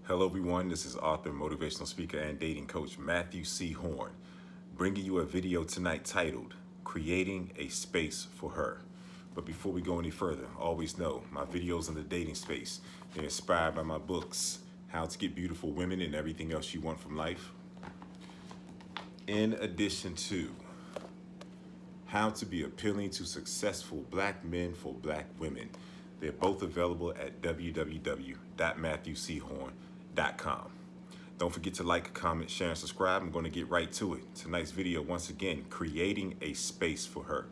Hello, everyone. This is author, motivational speaker, and dating coach Matthew C. Horn, bringing you a video tonight titled Creating a Space for Her. But before we go any further, always know my videos in the dating space are inspired by my books, How to Get Beautiful Women and Everything Else You Want from Life, in addition to How to Be Appealing to Successful Black Men for Black Women. They're both available at www.matthewchorne.com. Don't forget to like, comment, share, and subscribe. I'm going to get right to it. Tonight's video, once again, creating a space for her.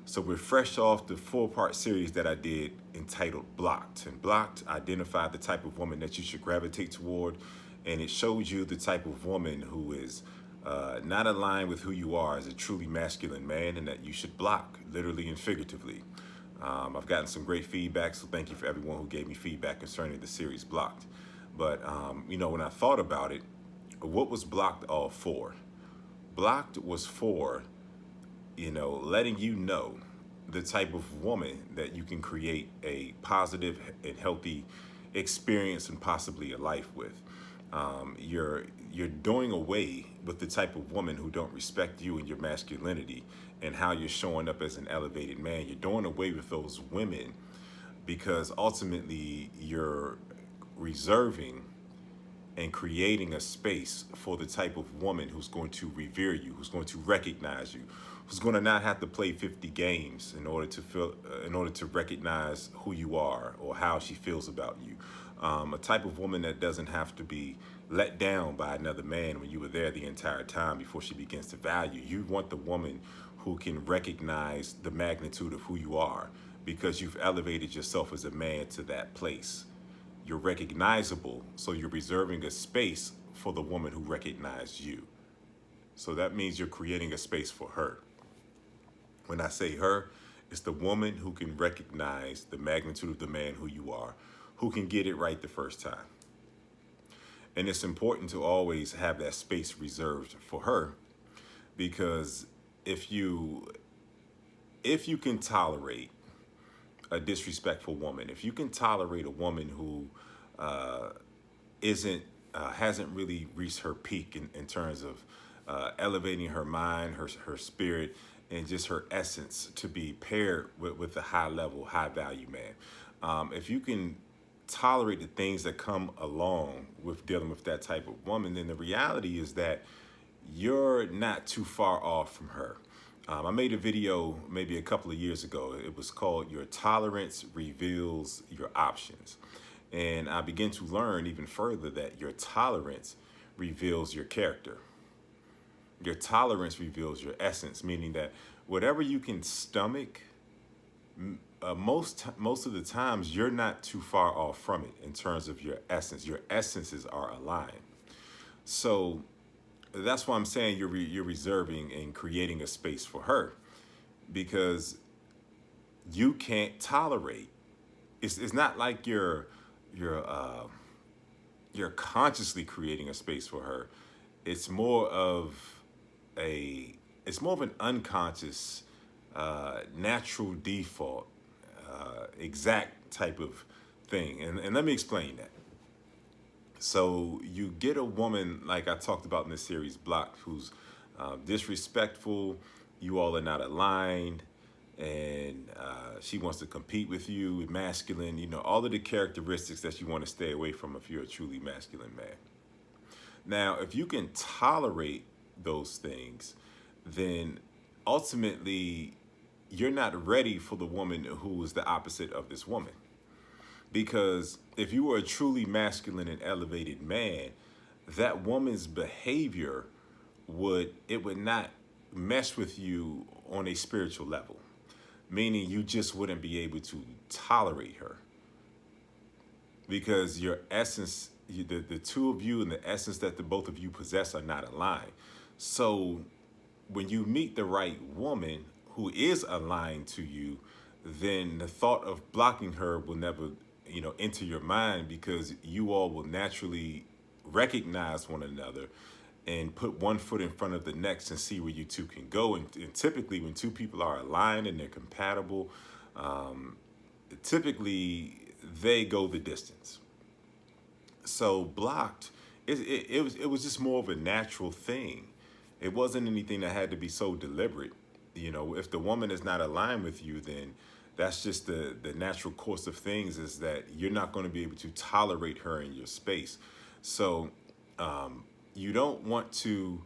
So we're fresh off the 4-part series that I did entitled Blocked. And Blocked identified the type of woman that you should gravitate toward, and it showed you the type of woman who is not aligned with who you are as a truly masculine man, and that you should block, literally and figuratively. I've gotten some great feedback, so thank you for everyone who gave me feedback concerning the series Blocked. But, when I thought about it, what was Blocked all for? Blocked was for, letting you know the type of woman that you can create a positive and healthy experience and possibly a life with. You're doing away with the type of woman who don't respect you and your masculinity and how you're showing up as an elevated man. You're doing away with those women because ultimately you're reserving and creating a space for the type of woman who's going to revere you, who's going to recognize you, who's going to not have to play 50 games in order to recognize who you are or how she feels about you. A type of woman that doesn't have to be let down by another man when you were there the entire time before she begins to value. You want the woman who can recognize the magnitude of who you are because you've elevated yourself as a man to that place. You're recognizable, so you're reserving a space for the woman who recognized you. So that means you're creating a space for her. When I say her, it's the woman who can recognize the magnitude of the man who you are, who can get it right the first time. And it's important to always have that space reserved for her, because if you can tolerate a disrespectful woman, if you can tolerate a woman who hasn't really reached her peak in terms of elevating her mind, her spirit, and just her essence to be paired with a high level, high value man. If you can tolerate the things that come along with dealing with that type of woman, then the reality is that you're not too far off from her. I made a video maybe a couple of years ago. It was called Your Tolerance Reveals Your Options. And I began to learn even further that your tolerance reveals your character. Your tolerance reveals your essence, meaning that whatever you can stomach, most of the times you're not too far off from it in terms of your essence. Your essences are aligned. So that's why I'm saying you're reserving and creating a space for her, because you can't tolerate. It's not like you're consciously creating a space for her. It's more of an unconscious, natural default, exact type of thing. And let me explain that. So you get a woman, like I talked about in this series, Blocked, who's disrespectful, you all are not aligned, and she wants to compete with you, masculine, all of the characteristics that you want to stay away from if you're a truly masculine man. Now, if you can tolerate those things, then ultimately you're not ready for the woman who is the opposite of this woman. Because if you were a truly masculine and elevated man, that woman's behavior would not mesh with you on a spiritual level, meaning you just wouldn't be able to tolerate her, because your essence, the two of you and the essence that the both of you possess are not aligned. So when you meet the right woman who is aligned to you, then the thought of blocking her will never enter your mind, because you all will naturally recognize one another and put one foot in front of the next and see where you two can go. And typically when two people are aligned and they're compatible, typically they go the distance. So blocked, it was just more of a natural thing. It wasn't anything that had to be so deliberate. You know, if the woman is not aligned with you, then that's just the natural course of things, is that you're not going to be able to tolerate her in your space. So you don't want to,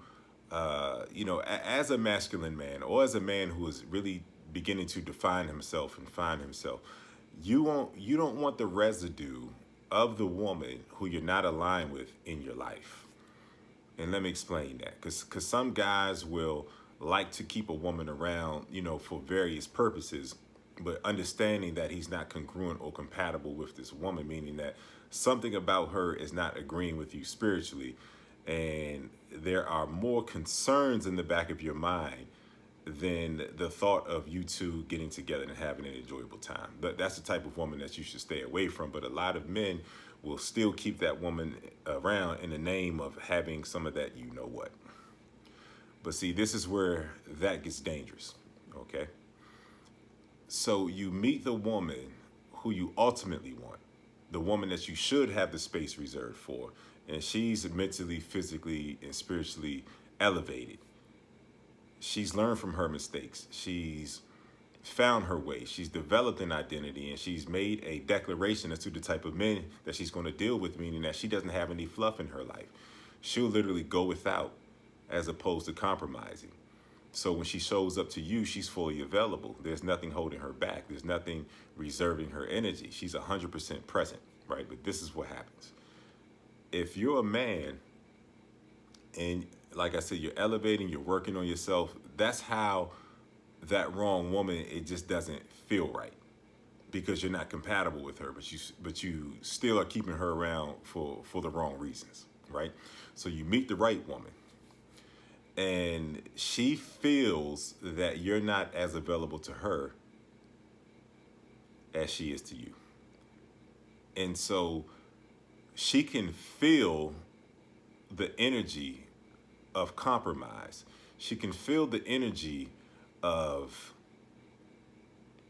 as a masculine man, or as a man who is really beginning to define himself and find himself, you don't want the residue of the woman who you're not aligned with in your life. And let me explain that, because some guys will like to keep a woman around, for various purposes, but understanding that he's not congruent or compatible with this woman, meaning that something about her is not agreeing with you spiritually, and there are more concerns in the back of your mind than the thought of you two getting together and having an enjoyable time. But that's the type of woman that you should stay away from. But a lot of men will still keep that woman around in the name of having some of that, you know what. But see, this is where that gets dangerous, okay? So you meet the woman who you ultimately want, the woman that you should have the space reserved for, and she's mentally, physically, and spiritually elevated. She's learned from her mistakes. She's found her way. She's developed an identity, and she's made a declaration as to the type of men that she's going to deal with, meaning that she doesn't have any fluff in her life. She'll literally go without as opposed to compromising. So when she shows up to you, she's fully available. There's nothing holding her back. There's nothing reserving her energy. She's 100% present, right? But this is what happens. If you're a man and, like I said, you're elevating, you're working on yourself, that's how that wrong woman, it just doesn't feel right, because you're not compatible with her, but you still are keeping her around for the wrong reasons, right? So you meet the right woman, and she feels that you're not as available to her as she is to you. And so she can feel the energy of compromise. She can feel the energy of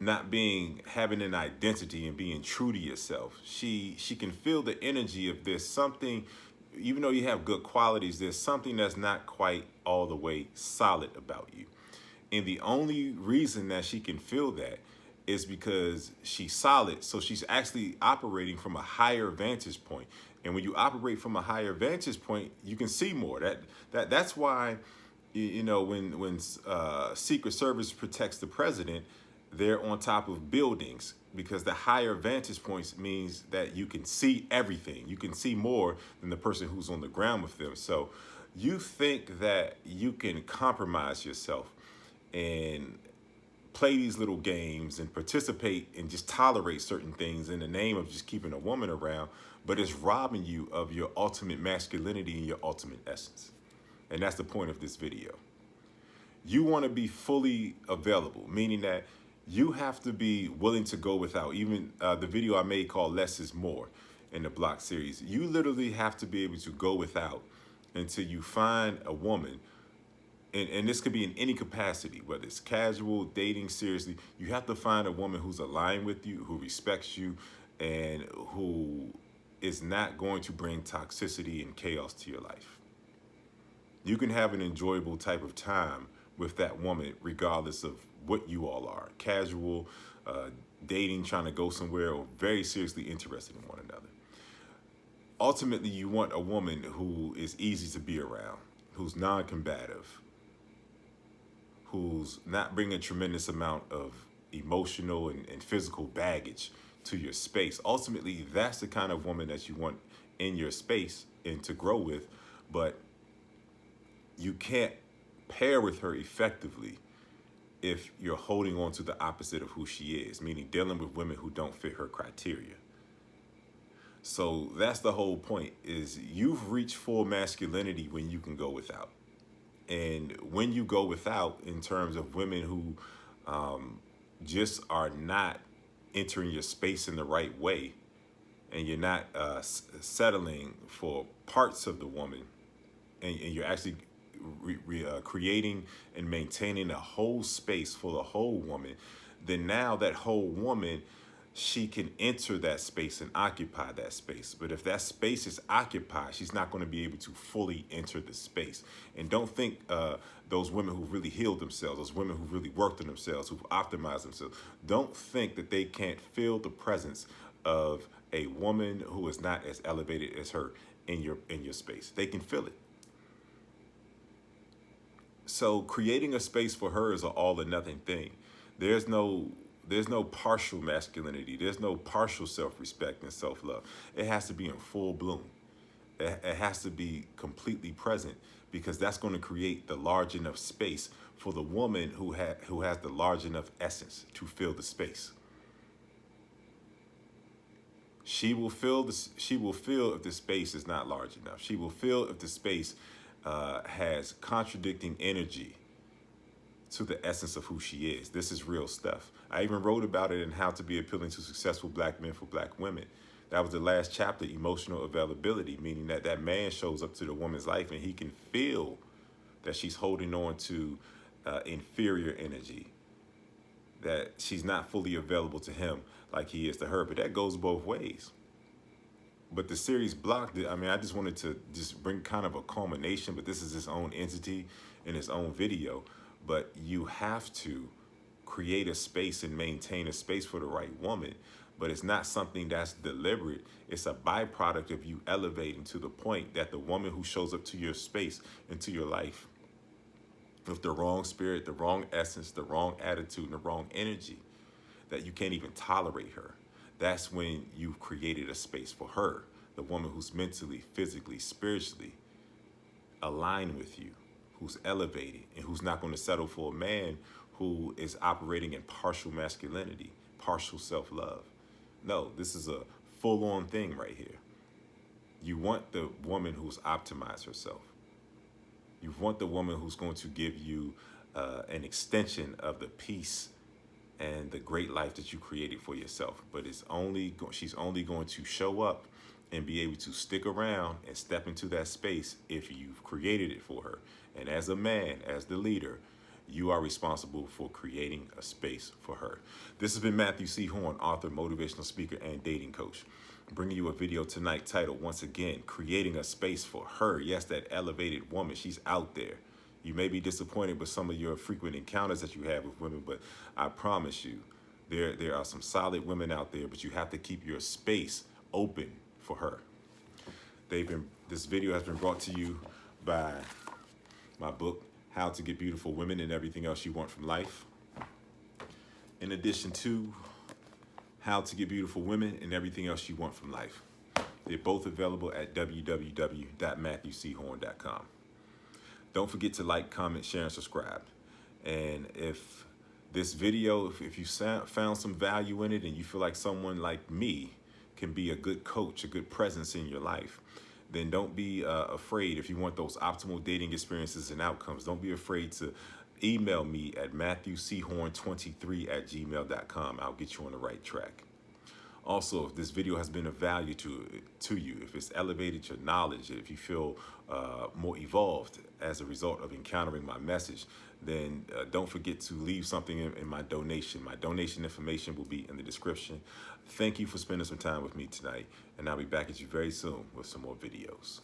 not having an identity and being true to yourself. She can feel the energy of there's something, even though you have good qualities, there's something that's not quite all the way solid about you. And the only reason that she can feel that is because she's solid. So she's actually operating from a higher vantage point. And when you operate from a higher vantage point, you can see more. That's why, when Secret Service protects the president, they're on top of buildings, because the higher vantage points means that you can see everything. You can see more than the person who's on the ground with them. So you think that you can compromise yourself and play these little games and participate and just tolerate certain things in the name of just keeping a woman around, but it's robbing you of your ultimate masculinity and your ultimate essence. And that's the point of this video. You want to be fully available, meaning that you have to be willing to go without. Even the video I made called Less is More in the Block series, you literally have to be able to go without until you find a woman. And this could be in any capacity, whether it's casual, dating, seriously. You have to find a woman who's aligned with you, who respects you, and who is not going to bring toxicity and chaos to your life. You can have an enjoyable type of time with that woman, regardless of what you all are. Casual, dating, trying to go somewhere, or very seriously interested in one another. Ultimately, you want a woman who is easy to be around, who's non-combative, who's not bringing a tremendous amount of emotional and physical baggage to your space. Ultimately, that's the kind of woman that you want in your space and to grow with, but you can't pair with her effectively if you're holding on to the opposite of who she is, meaning dealing with women who don't fit her criteria. So that's the whole point, is you've reached full masculinity when you can go without. And when you go without, in terms of women who just are not entering your space in the right way, and you're not settling for parts of the woman, and you're actually creating and maintaining a whole space for the whole woman, then now that whole woman, she can enter that space and occupy that space. But if that space is occupied, she's not going to be able to fully enter the space. And don't think those women who really healed themselves, those women who really worked on themselves, who've optimized themselves, don't think that they can't feel the presence of a woman who is not as elevated as her in your space. They can feel it. So creating a space for her is an all or nothing thing. There's no partial masculinity. There's no partial self-respect and self-love. It has to be in full bloom. It has to be completely present, because that's going to create the large enough space for the woman who has the large enough essence to fill the space. She will feel this. She will feel if the space is not large enough. She will feel if the space has contradicting energy to the essence of who she is. This is real stuff. I even wrote about it in How to Be Appealing to Successful Black Men for Black Women. That was the last chapter, emotional availability, meaning that that man shows up to the woman's life and he can feel that she's holding on to inferior energy, that she's not fully available to him like he is to her. But that goes both ways. But the series blocked it. I mean, I just wanted to just bring kind of a culmination, but this is its own entity in its own video. But you have to create a space and maintain a space for the right woman. But it's not something that's deliberate. It's a byproduct of you elevating to the point that the woman who shows up to your space, into your life, with the wrong spirit, the wrong essence, the wrong attitude, and the wrong energy, that you can't even tolerate her. That's when you've created a space for her, the woman who's mentally, physically, spiritually aligned with you, who's elevated, and who's not going to settle for a man who is operating in partial masculinity, partial self-love. No, this is a full-on thing right here. You want the woman who's optimized herself. You want the woman who's going to give you an extension of the peace and the great life that you created for yourself. But she's only going to show up and be able to stick around and step into that space if you've created it for her. And as a man, as the leader, you are responsible for creating a space for her. This has been Matthew C. Horne, author, motivational speaker, and dating coach, bringing you a video tonight titled, once again, Creating a Space for Her. Yes, that elevated woman, she's out there. You may be disappointed with some of your frequent encounters that you have with women, but I promise you, there are some solid women out there, but you have to keep your space open for her. This video has been brought to you by my book, How to Get Beautiful Women and Everything Else You Want from Life. In addition to How to Get Beautiful Women and Everything Else You Want from Life. They're both available at www.matthewchorne.com. Don't forget to like, comment, share, and subscribe. And if this video, if you found some value in it and you feel like someone like me can be a good coach, a good presence in your life, then don't be afraid. If you want those optimal dating experiences and outcomes, don't be afraid to email me at matthewchorne23@gmail.com. I'll get you on the right track. Also, if this video has been of value to you, if it's elevated your knowledge, if you feel more evolved as a result of encountering my message, then don't forget to leave something in my donation. My donation information will be in the description. Thank you for spending some time with me tonight, and I'll be back at you very soon with some more videos.